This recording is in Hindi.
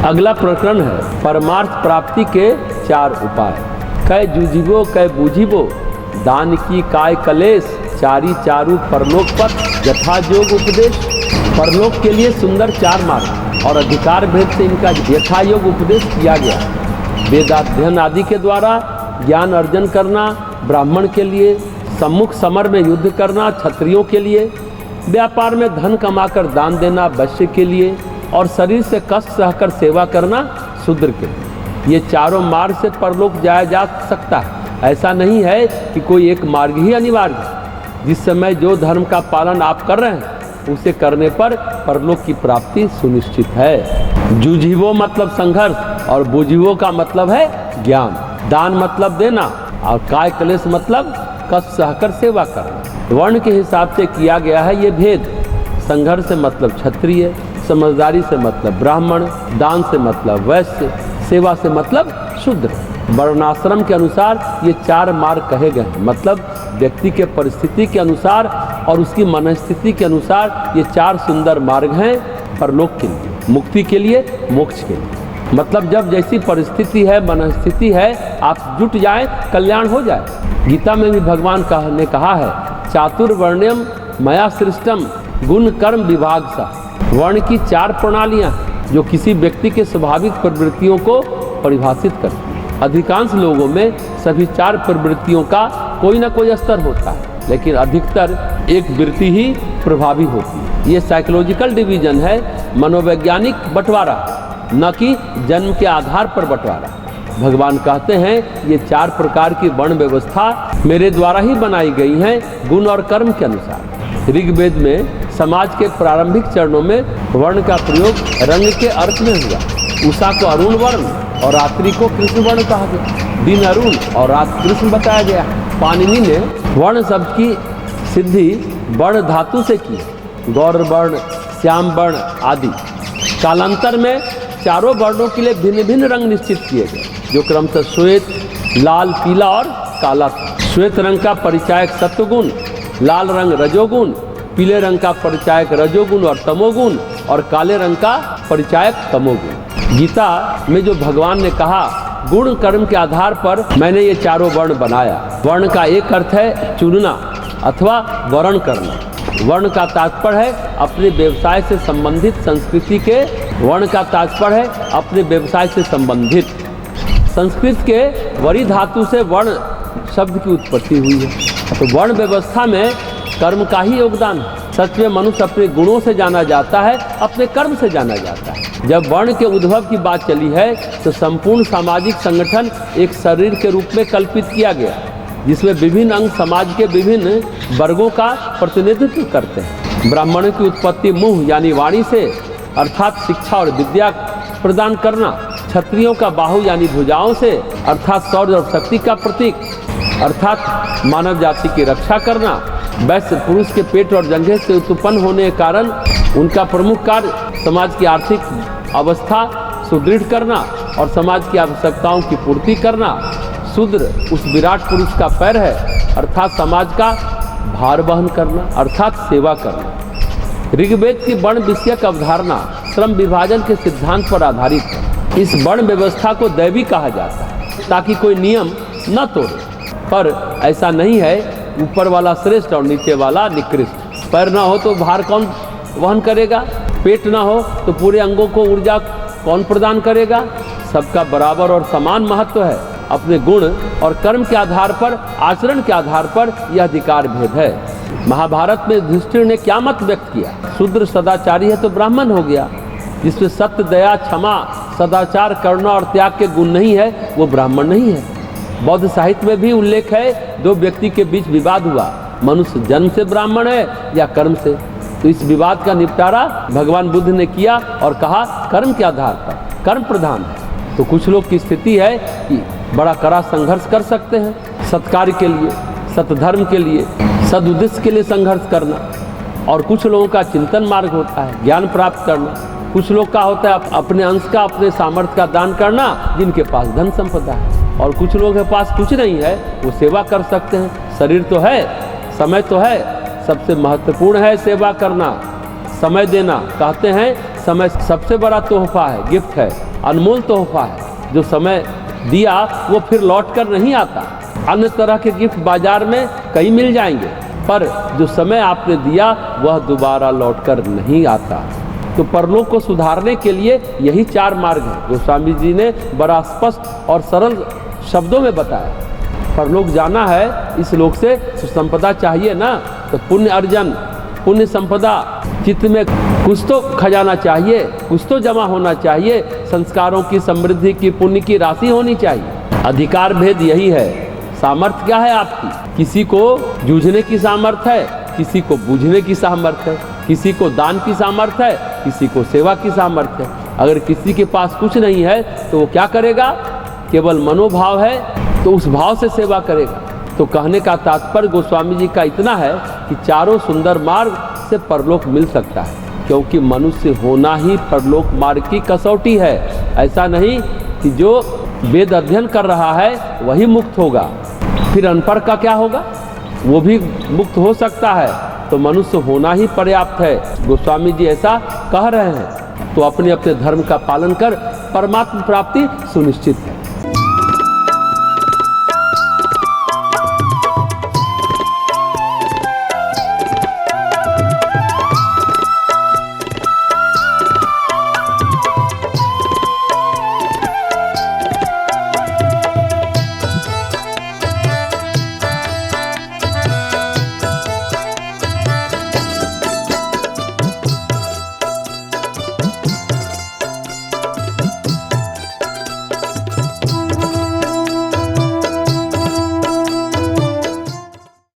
अगला प्रकरण है परमार्थ प्राप्ति के 4 उपाय। कै जूझिबो कै बूझिबो दान की काय कलेश चारी चारू परलोक पथ यथा जोग उपदेश। परलोक के लिए सुंदर 4 मार्ग और अधिकार भेद से इनका यथा योग उपदेश किया गया। वेदाध्ययन आदि के द्वारा ज्ञान अर्जन करना ब्राह्मण के लिए, सम्मुख समर में युद्ध करना क्षत्रियों के लिए, व्यापार में धन कमाकर दान देना वैश्य के लिए और शरीर से कष्ट सहकर सेवा करना शूद्र के लिए। ये चारों मार्ग से परलोक जाया जा सकता है। ऐसा नहीं है कि कोई एक मार्ग ही अनिवार्य है। जिस समय जो धर्म का पालन आप कर रहे हैं उसे करने पर परलोक की प्राप्ति सुनिश्चित है। जूझिबो मतलब संघर्ष और बूझिबो का मतलब है ज्ञान। दान मतलब देना और काय क्लेश मतलब कष्ट सहकर सेवा करना। वर्ण के हिसाब से किया गया है ये भेद। संघर्ष से मतलब क्षत्रिय, समझदारी से मतलब ब्राह्मण, दान से मतलब वैश्य, सेवा से मतलब शूद्र। वर्णाश्रम के अनुसार ये 4 मार्ग कहे गए हैं। मतलब व्यक्ति के परिस्थिति के अनुसार और उसकी मनस्थिति के अनुसार ये 4 सुंदर मार्ग हैं परलोक के लिए, मुक्ति के लिए, मोक्ष के लिए। मतलब जब जैसी परिस्थिति है, मनस्थिति है, आप जुट जाएं, कल्याण हो जाए। गीता में भी भगवान ने कहा है चातुर्वर्ण्यम मया सृष्टम गुण कर्म विभाग सा। वर्ण की 4 प्रणालियां जो किसी व्यक्ति के स्वाभाविक प्रवृत्तियों को परिभाषित करती हैं। अधिकांश लोगों में सभी 4 प्रवृत्तियों का कोई ना कोई स्तर होता है, लेकिन अधिकतर एक वृत्ति ही प्रभावी होती है। ये साइकोलॉजिकल डिवीजन है, मनोवैज्ञानिक बंटवारा, न कि जन्म के आधार पर बंटवारा। भगवान कहते हैं ये 4 प्रकार की वर्ण व्यवस्था मेरे द्वारा ही बनाई गई हैं गुण और कर्म के अनुसार। ऋग्वेद में समाज के प्रारंभिक चरणों में वर्ण का प्रयोग रंग के अर्थ में हुआ। उषा को अरुण वर्ण और रात्रि को कृष्ण वर्ण कहा गया। दिन अरुण और रात कृष्ण बताया गया। पाणिनि ने वर्ण शब्द की सिद्धि वर्ण धातु से की। गौर वर्ण, श्याम वर्ण आदि। कालांतर में चारों वर्णों के लिए भिन्न भिन्न रंग निश्चित किए गए, जो क्रमशः श्वेत, लाल, पीला और काला था। श्वेत रंग का परिचायक सत्वगुण, लाल रंग रजोगुण, पीले रंग का परिचायक रजोगुण और तमोगुण और काले रंग का परिचायक तमोगुण। गीता में जो भगवान ने कहा गुण कर्म के आधार पर मैंने ये चारों वर्ण बनाया। वर्ण का एक अर्थ है चुनना अथवा वर्ण करना। वर्ण का तात्पर्य है अपने व्यवसाय से संबंधित संस्कृति के। वर्ण का तात्पर्य है अपने व्यवसाय से संबंधित। संस्कृत के वरी धातु से वर्ण शब्द की उत्पत्ति हुई है। तो वर्ण व्यवस्था में कर्म का ही योगदान है। सच में मनुष्य अपने गुणों से जाना जाता है, अपने कर्म से जाना जाता है। जब वर्ण के उद्भव की बात चली है तो संपूर्ण सामाजिक संगठन एक शरीर के रूप में कल्पित किया गया, जिसमें विभिन्न अंग समाज के विभिन्न वर्गों का प्रतिनिधित्व करते हैं। ब्राह्मणों की उत्पत्ति मुंह यानी वाणी से अर्थात शिक्षा और विद्या प्रदान करना। क्षत्रियों का बाहु यानी भुजाओं से अर्थात शौर्य और शक्ति का प्रतीक अर्थात मानव जाति की रक्षा करना। वैश्य पुरुष के पेट और जंघे से उत्पन्न होने के कारण उनका प्रमुख कार्य समाज की आर्थिक अवस्था सुदृढ़ करना और समाज की आवश्यकताओं की पूर्ति करना। शूद्र उस विराट पुरुष का पैर है अर्थात समाज का भार वहन करना अर्थात सेवा करना। ऋग्वेद की वर्ण विषयक अवधारणा श्रम विभाजन के सिद्धांत पर आधारित है। इस वर्ण व्यवस्था को दैवी कहा जाता है ताकि कोई नियम न तोड़े, पर ऐसा नहीं है ऊपर वाला श्रेष्ठ और नीचे वाला निकृष्ट। पैर ना हो तो भार कौन वहन करेगा, पेट ना हो तो पूरे अंगों को ऊर्जा कौन प्रदान करेगा। सबका बराबर और समान महत्व है। अपने गुण और कर्म के आधार पर, आचरण के आधार पर यह अधिकार भेद है। महाभारत में युधिष्ठिर ने क्या मत व्यक्त किया? शूद्र सदाचारी है तो ब्राह्मण हो गया। जिसमें सत्य, दया, क्षमा, सदाचार, करुणा और त्याग के गुण नहीं है वो ब्राह्मण नहीं है। बौद्ध साहित्य में भी उल्लेख है 2 व्यक्ति के बीच विवाद हुआ, मनुष्य जन्म से ब्राह्मण है या कर्म से। तो इस विवाद का निपटारा भगवान बुद्ध ने किया और कहा कर्म के आधार पर, कर्म प्रधान है। तो कुछ लोग की स्थिति है कि बड़ा कड़ा संघर्ष कर सकते हैं सत्कार्य के लिए, सतधर्म के लिए, सदुद्देश्य के लिए संघर्ष करना। और कुछ लोगों का चिंतन मार्ग होता है ज्ञान प्राप्त करना। कुछ लोग का होता है अपने अंश का, अपने सामर्थ्य का दान करना, जिनके पास धन संपदा है। और कुछ लोगों के पास कुछ नहीं है, वो सेवा कर सकते हैं। शरीर तो है, समय तो है, सबसे महत्वपूर्ण है सेवा करना, समय देना। कहते हैं समय सबसे बड़ा तोहफा है, गिफ्ट है। अनमोल तोहफा है। जो समय दिया वो फिर लौट कर नहीं आता। अन्य तरह के गिफ्ट बाजार में कई मिल जाएंगे, पर जो समय आपने दिया वह दोबारा लौट कर नहीं आता। तो परलोक को सुधारने के लिए यही 4 मार्ग हैं। गोस्वामी जी ने बड़ा स्पष्ट और सरल शब्दों में बताया। परलोक जाना है, इस लोक से सुसंपदा चाहिए ना, तो पुण्य अर्जन, पुण्य संपदा, चित्त में कुछ तो खजाना चाहिए, कुछ तो जमा होना चाहिए, संस्कारों की, समृद्धि की, पुण्य की राशि होनी चाहिए। अधिकार भेद यही है। सामर्थ्य क्या है आपकी? किसी को जूझने की सामर्थ्य है, किसी को बूझने की सामर्थ्य है, किसी को दान की सामर्थ्य है, किसी को सेवा की सामर्थ्य है। अगर किसी के पास कुछ नहीं है तो वो क्या करेगा? केवल मनोभाव है तो उस भाव से सेवा करेगा। तो कहने का तात्पर्य गोस्वामी जी का इतना है कि चारों सुंदर मार्ग से परलोक मिल सकता है, क्योंकि मनुष्य होना ही परलोक मार्ग की कसौटी है। ऐसा नहीं कि जो वेद अध्ययन कर रहा है वही मुक्त होगा, फिर अनपढ़ का क्या होगा? वो भी मुक्त हो सकता है। तो मनुष्य होना ही पर्याप्त है। गोस्वामी जी ऐसा कह रहे हैं। तो अपने अपने धर्म का पालन कर परमात्मा प्राप्ति सुनिश्चित है।